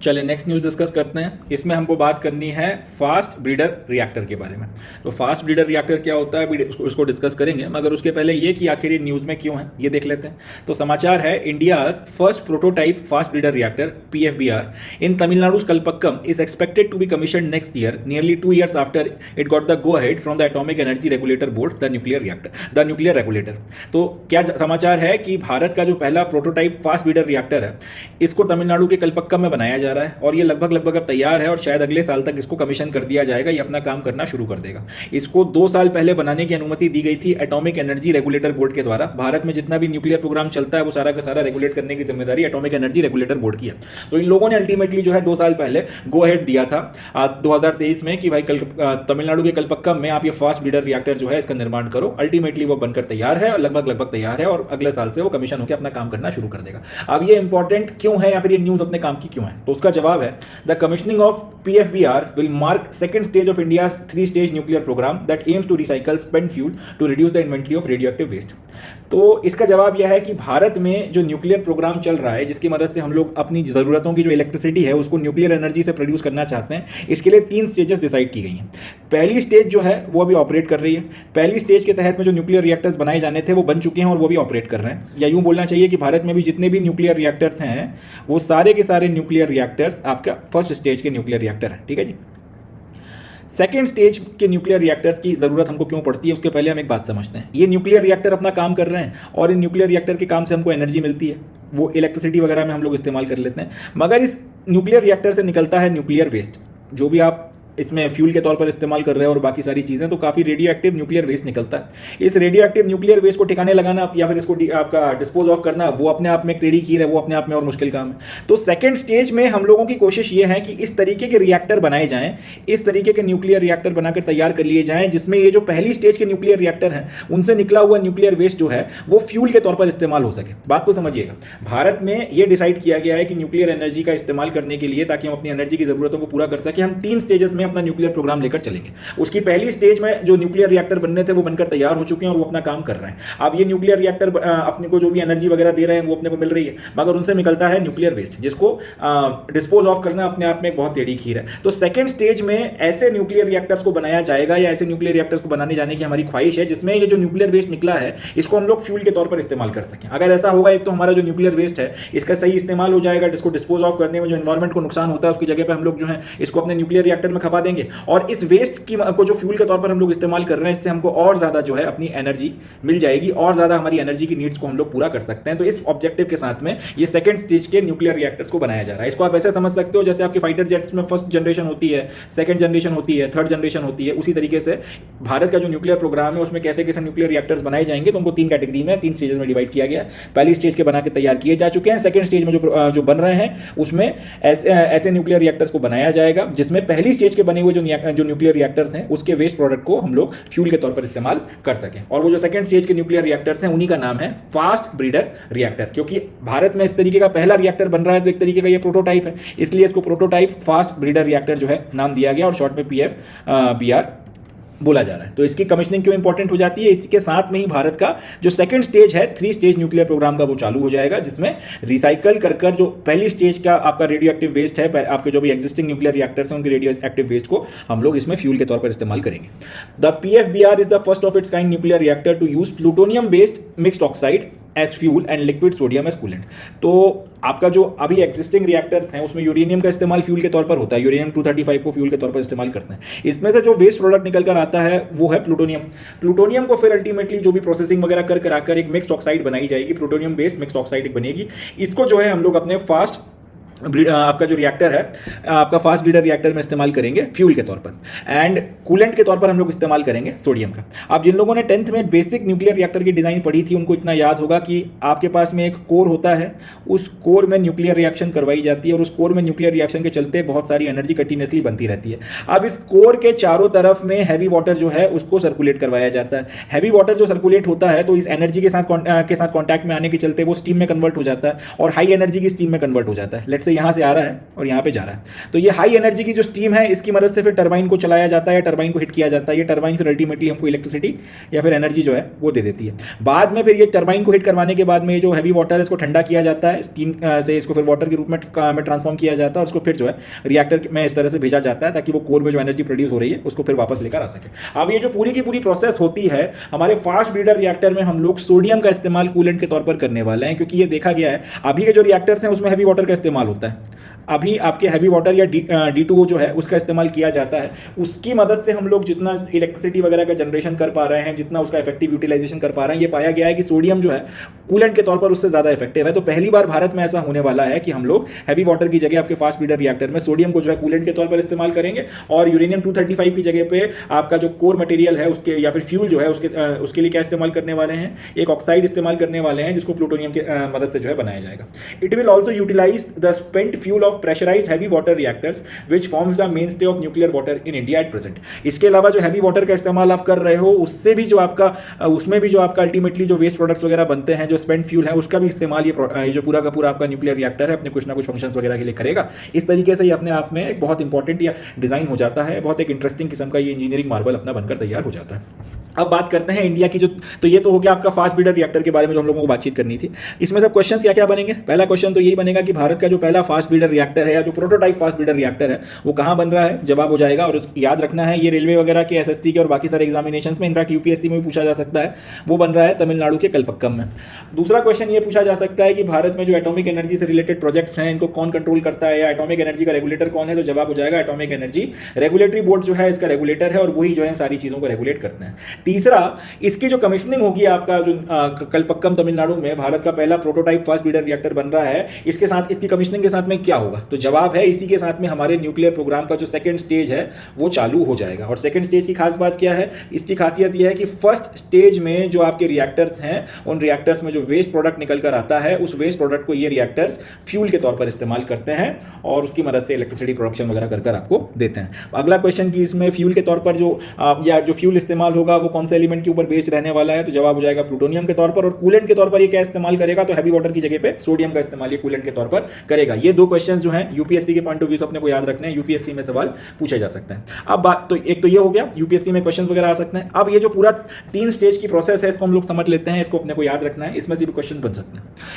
चलिए next news discuss करते हैं। इसमें हमको बात करनी है फास्ट ब्रीडर रिएक्टर के बारे में। तो फास्ट ब्रीडर रिएक्टर क्या होता है उसको डिस्कस करेंगे, मगर उसके पहले ये कि आखिर ये न्यूज़ में क्यों है ये देख लेते हैं। तो समाचार है, India's first prototype fast breeder reactor PFBR in तमिलनाडु's Kalpakkam is expected to be commission next year, nearly 2 years after it got the go ahead from the atomic energy regulator board, the nuclear regulator. तो क्या समाचार है कि भारत का जो पहला prototype fast breeder reactor है, इसको तमिलनाडु के कल्पक्कम में बनाया जा रहा है और ये लगभग अब तैयार है और शायद अगले साल तक इसको कमीशन कर दिया जाएगा। ये अपना काम करना शुरू कर देगा। इसको 2 साल पहले बनाने की अनुमति दी गई थी एटॉमिक एनर्जी रेगुलेटर बोर्ड के द्वारा। भारत में जितना भी न्यूक्लियर प्रोग्राम चलता है वो सारा का सारा रेगुलेट करने की जिम्मेदारी एटॉमिक एनर्जी रेगुलेटर बोर्ड की है। तो इन लोगों ने अल्टीमेटली जो है 2 साल पहले गो अहेड दिया था आज 2023 में कि भाई तमिलनाडु के कल्पक्कम में आप ये फास्ट ब्रीडर रिएक्टर जो है इसका निर्माण करो। अल्टीमेटली वो बनकर तैयार है और लगभग तैयार है और अगले साल से वो कमीशन होकर अपना काम करना शुरू कर देगा। अब ये इंपॉर्टेंट क्यों है या फिर ये न्यूज अपने काम की क्यों है, तो उसका जवाब है, the commissioning of PFBR will mark second stage of India's 3-stage nuclear program that aims to recycle spent fuel to reduce the inventory of radioactive waste। तो इसका जवाब यह है कि भारत में जो न्यूक्लियर प्रोग्राम चल रहा है, जिसकी मदद से हम लोग अपनी ज़रूरतों की जो इलेक्ट्रिसिटी है उसको न्यूक्लियर एनर्जी से प्रोड्यूस करना चाहते हैं, इसके लिए 3 स्टेजेस डिसाइड की गई हैं। पहली स्टेज जो है वो अभी ऑपरेट कर रही है। पहली स्टेज के तहत में जो न्यूक्लियर रिएक्टर्स बनाए जाने थे वो बन चुके हैं और वो भी ऑपरेट कर रहे हैं। या यूँ बोलना चाहिए कि भारत में भी जितने भी न्यूक्लियर रिएक्टर्स हैं वो सारे के सारे न्यूक्लियर रिएक्टर्स आपका फर्स्ट स्टेज के न्यूक्लियर रिएक्टर हैं। ठीक है जी। सेकेंड स्टेज के न्यूक्लियर रिएक्टर्स की ज़रूरत हमको क्यों पड़ती है, उसके पहले हम एक बात समझते हैं। ये न्यूक्लियर रिएक्टर अपना काम कर रहे हैं और इन न्यूक्लियर रिएक्टर के काम से हमको एनर्जी मिलती है, वो इलेक्ट्रिसिटी वगैरह में हम लोग इस्तेमाल कर लेते हैं। मगर इस न्यूक्लियर रिएक्टर से निकलता है न्यूक्लियर वेस्ट, जो भी आप इसमें फ्यूल के तौर पर इस्तेमाल कर रहे हैं और बाकी सारी चीज़ें, तो काफ़ी रेडियो एक्टिव न्यूक्लियर वेस्ट निकलता है। इस रेडियो एक्टिव न्यूक्लियर वेस्ट को ठिकाने लगाना या फिर इसको आपका डिस्पोज ऑफ करना, वो अपने आप में एक टेढ़ी खीर है, वो अपने आप में और मुश्किल काम है। तो सेकंड स्टेज में हम लोगों की कोशिश ये है कि इस तरीके के रिएक्टर बनाए जाएं, इस तरीके के न्यूक्लियर रिएक्टर बनाकर तैयार कर लिए जाएं जिसमें ये जो पहली स्टेज के न्यूक्लियर रिएक्टर हैं उनसे निकला हुआ न्यूक्लियर वेस्ट जो है वो फ्यूल के तौर पर इस्तेमाल हो सके। बात को समझिएगा, भारत में ये डिसाइड किया गया है कि न्यूक्लियर एनर्जी का इस्तेमाल करने के लिए, ताकि हम अपनी एनर्जी की जरूरतों को पूरा कर सके, हम 3 स्टेजेस में अपना न्यूक्लियर प्रोग्राम लेकर चलेंगे। उसकी पहली स्टेज में जो न्यूक्लियर रिएक्टर बनने थे वो बनकर तैयार हो चुके हैं और वो अपना काम कर रहे हैं। अब ये न्यूक्लियर रिएक्टर अपने को जो भी एनर्जी वगैरह दे रहे हैं वो अपने को मिल रही है, मगर उनसे निकलता है न्यूक्लियर वेस्ट, जिसको डिस्पोज ऑफ करना अपने आप में बहुत टेढ़ी खीर है। तो सेकंड स्टेज में ऐसे न्यूक्लियर रिएक्टर्स को बनाया जाएगा या ऐसे न्यूक्लियर रिएक्टर्स को बनाने जाने की हमारी ख्वाहिश है जिसमें ये जो न्यूक्लियर वेस्ट निकला है इसको हम लोग फ्यूल के तौर पर इस्तेमाल कर सकें। अगर ऐसा होगा, एक तो हमारा जो न्यूक्लियर वेस्ट है इसका सही इस्तेमाल हो जाएगा, जिसको डिस्पोज ऑफ करने में जो एनवायरमेंट को नुकसान होता है उसकी जगह पर हम लोग जो है इसको अपने न्यूक्लियर रिएक्टर में खपा देंगे, और इस वेस्ट की को जो फ्यूल के तौर पर हम लोग इस्तेमाल कर रहे हैं इससे हमको और ज़्यादा जो है अपनी एनर्जी मिल जाएगी और ज़्यादा हमारी एनर्जी की नीड्स को हम लोग पूरा कर सकते हैं। तो इस ऑब्जेक्टिव के साथ में ये सेकंड स्टेज के न्यूक्लियर रिएक्टर्स को बनाया जा रहा है। इसको आप ऐसे समझ सकते हो जैसे आपकी फाइटर जेट्स में फर्स्ट जनरेशन होती है, सेकंड जनरेशन होती है, थर्ड जनरेशन होती है, उसी तरीके से भारत का जो न्यूक्लियर प्रोग्राम है उसमें कैसे कैसे न्यूक्लियर रिएक्टर्स बनाए जाएंगे तो उनको 3 कैटेगरी में 3 स्टेजेस में डिवाइड किया गया। पहली स्टेज के बना के तैयार किए जा चुके हैं, सेकंड स्टेज में जो बन रहे हैं उसमें ऐसे न्यूक्लियर रिएक्टर्स को बनाया जाएगा जिसमें पहली स्टेज के बने हुए जो न्यूक्लियर रिएक्टर्स हैं उसके वेस्ट प्रोडक्ट को हम लोग फ्यूल के तौर पर इस्तेमाल कर सकें। और वो जो सेकंड स्टेज के न्यूक्लियर रिएक्टर्स हैं उन्हीं का नाम है फास्ट ब्रीडर रिएक्टर। क्योंकि भारत में इस तरीके का पहला रिएक्टर बन रहा है तो एक तरीके का ये प्रोटोटाइप है, इसलिए इसको प्रोटोटाइप फास्ट ब्रीडर रिएक्टर जो है नाम दिया गया और शॉर्ट में PFBR बोला जा रहा है। तो इसकी कमीशनिंग क्यों इंपॉर्टेंट हो जाती है, इसके साथ में ही भारत का जो सेकंड स्टेज है 3 स्टेज न्यूक्लियर प्रोग्राम का वो चालू हो जाएगा, जिसमें रिसाइकल कर जो पहली स्टेज का आपका रेडियो एक्टिव वेस्ट है, आपके जो भी एग्जिस्टिंग न्यूक्लियर रिएक्टर्स हैं उनके रेडियो एक्टिव वेस्ट को हम लोग इसमें फ्यूल के तौर पर इस्तेमाल करेंगे। The PFBR is the first of its kind nuclear reactor to use plutonium based mixed oxide as fuel and liquid sodium as coolant. तो आपका जो अभी एग्जिस्टिंग रिएक्टर्स हैं उसमें यूरेनियम का इस्तेमाल फ्यूल के तौर पर होता है, यूरेनियम 235 को फ्यूल के तौर पर इस्तेमाल करते हैं। इसमें से जो वेस्ट प्रोडक्ट निकल कर आता है वो है प्लूटोनियम को फिर अल्टीमेटली जो भी प्रोसेसिंग वगैरह कर कराकर एक मिक्स्ड ऑक्साइड बनाई जाएगी, प्लूटोनियम बेस्ड मिक्स्ड ऑक्साइड बनेगी। इसको जो है हम लोग अपने आपका जो रिएक्टर है आपका फास्ट ब्रीडर रिएक्टर में इस्तेमाल करेंगे फ्यूल के तौर पर, एंड कूलेंट के तौर पर हम लोग इस्तेमाल करेंगे सोडियम का। आप जिन लोगों ने 10th में बेसिक न्यूक्लियर रिएक्टर की डिज़ाइन पढ़ी थी उनको इतना याद होगा कि आपके पास में एक कोर होता है, उस कोर में न्यूक्लियर रिएक्शन करवाई जाती है और उस कोर में न्यूक्लियर रिएक्शन के चलते बहुत सारी एनर्जी कंटिन्यूसली बनती रहती है। अब इस कोर के चारों तरफ में हैवी वाटर जो है उसको सर्कुलेट करवाया जाता है। हैवी वाटर जो सर्कुलेट होता है तो इस एनर्जी के साथ कॉन्टैक्ट में आने के चलते वो स्टीम में कन्वर्ट हो जाता है और हाई एनर्जी की स्टीम में कन्वर्ट हो जाता है। लेट्स से यहाँ से आ रहा है और यहाँ पे जा रहा है। तो ये हाई एनर्जी की जो स्टीम है इसकी मदद से फिर टरबाइन को चलाया जाता है, टरबाइन को हिट किया जाता है। ये टरबाइन फिर अल्टीमेटली हमको इलेक्ट्रिसिटी या फिर एनर्जी जो है वो दे देती है। बाद में फिर ये टरबाइन को हिट करवाने के बाद में जो हैवी वाटर है इसको ठंडा किया जाता है, स्टीम से इसको फिर वाटर के रूप में ट्रांसफॉर्म किया जाता है और उसको फिर जो है रिएक्टर में इस तरह से भेजा जाता है ताकि वो कोर में जो एनर्जी प्रोड्यूस हो रही है उसको फिर वापस लेकर आ सके। अब ये जो पूरी की पूरी प्रोसेस होती है हमारे फास्ट ब्रीडर रिएक्टर में हम लोग सोडियम का इस्तेमाल कूलेंट के तौर पर करने वाले हैं, क्योंकि ये देखा गया है अभी के जो रिएक्टर्स हैं उसमें हैवी वाटर का इस्तेमाल होता है। अभी आपके हैवी वाटर या D2O जो है उसका इस्तेमाल किया जाता है। उसकी मदद से हम लोग जितना इलेक्ट्रिसिटी वगैरह का जनरेशन कर पा रहे हैं, जितना उसका इफेक्टिव यूटिलाइजेशन कर पा रहे हैं, ये पाया गया है कि सोडियम जो है कूलेंट के तौर पर उससे ज़्यादा इफेक्टिव है। तो पहली बार भारत में ऐसा होने वाला है कि हम लोग हैवी वाटर की जगह आपके फास्ट ब्रीडर रिएक्टर में सोडियम को जो है कूलेंट के तौर पर इस्तेमाल करेंगे और यूरेनियम 235 की जगह पे आपका जो कोर मटेरियल है उसके या फिर फ्यूल जो है उसके लिए क्या इस्तेमाल करने वाले हैं, एक ऑक्साइड इस्तेमाल करने वाले हैं जिसको प्लूटोनियम की मदद से जो है बनाया जाएगा। It will also utilise the spent fuel of pressurised heavy water reactors which forms the mainstay of nuclear water in India at present. इसके अलावा जो हैवी वाटर का इस्तेमाल आप कर रहे हो उससे भी जो आपका उसमें भी जो आपका अल्टीमेटली जो वेस्ट प्रोडक्ट्स वगैरह बनते हैं, जो स्पेंट फ्यूल है उसका भी इस्तेमाल ये जो पूरा का पूरा आपका न्यूक्लियर रिएक्टर है अपने कुछ ना कुछ फंक्शंस वगैरह के लिए करेगा। इस तरीके से ये अपने आप में एक बहुत इंपॉर्टेंट या डिजाइन हो जाता है, बहुत एक इंटरेस्टिंग किस्म का ये इंजीनियरिंग मार्बल अपना बनकर तैयार हो जाता है। अब बात करते हैं इंडिया की जो, तो ये तो हो गया आपका फास्ट ब्रीडर रिएक्टर के बारे में जो हम लोगों को बातचीत करनी थी। इसमें सब क्वेश्चन क्या क्या बनेंगे? पहला क्वेश्चन तो यही बनेगा कि भारत का जो पहला फास्ट ब्रीडर रिएक्टर है या जो प्रोटोटाइप फास्ट ब्रीडर रिएक्टर है वो कहां बन रहा है, जवाब हो जाएगा। और याद रखना है ये रेलवे वगैरह के एसएससी के और बाकी सारे एग्जामिनेशन में, इनफैक्ट यूपीएससी में भी पूछा जा सकता है, वो बन रहा है तमिलनाडु के कलपक्कम में। दूसरा क्वेश्चन ये पूछा जा सकता है कि भारत में जो एटॉमिक एनर्जी से रिलेटेड प्रोजेक्ट्स हैं इनको कौन कंट्रोल करता है या एटॉमिक एनर्जी का रेगुलेटर कौन है, तो जवाब हो जाएगा एटॉमिक एनर्जी रेगुलेटरी बोर्ड जो है इसका रेगुलेटर है और वही जो है सारी चीजों को रेगुलेट करते हैं। तीसरा, इसकी जो कमिश्निंग होगी आपका जो कलपक्कम तमिलनाडु में भारत का पहला प्रोटोटाइप फास्ट ब्रीडर रिएक्टर बन रहा है, इसके साथ इसकी कमिश्निंग के साथ में क्या होगा, तो जवाब है इसी के साथ में हमारे न्यूक्लियर प्रोग्राम का जो सेकंड स्टेज है वो चालू हो जाएगा। और सेकंड स्टेज की खास बात क्या है, इसकी खासियत यह है कि फर्स्ट स्टेज में जो आपके रिएक्टर्स हैं उन रिएक्टर्स में जो वेस्ट प्रोडक्ट निकल कर आता है उस वेस्ट प्रोडक्ट को ये रिएक्टर्स फ्यूल के तौर पर इस्तेमाल करते हैं और उसकी मदद से इलेक्ट्रिसिटी प्रोडक्शन वगैरह कर आपको देते हैं। अगला क्वेश्चन कि इसमें फ्यूल के तौर पर जो फ्यूल इस्तेमाल होगा वो कौन से एलिमेंट के ऊपर बेस्ड रहने वाला है, तो जवाब हो जाएगा प्लूटोनियम के तौर पर। और कूलेंट के तौर पर ये क्या इस्तेमाल करेगा, तो हैवी वाटर की जगह पे सोडियम का इस्तेमाल ये कूलेंट के तौर पर करेगा। ये दो क्वेश्चन जो हैं यूपीएससी के पॉइंट ऑफ व्यू से अपने को याद रखने हैं, यूपीएससी में सवाल पूछे जा सकते हैं। अब बात तो एक तो ये हो गया, यूपीएससी में क्वेश्चंस वगैरह आ सकते हैं। अब ये जो पूरा 3 स्टेज की प्रोसेस है इसको हम लोग समझ लेते हैं, इसको अपने को याद रखना है, इसमें से भी क्वेश्चंस बन सकते हैं।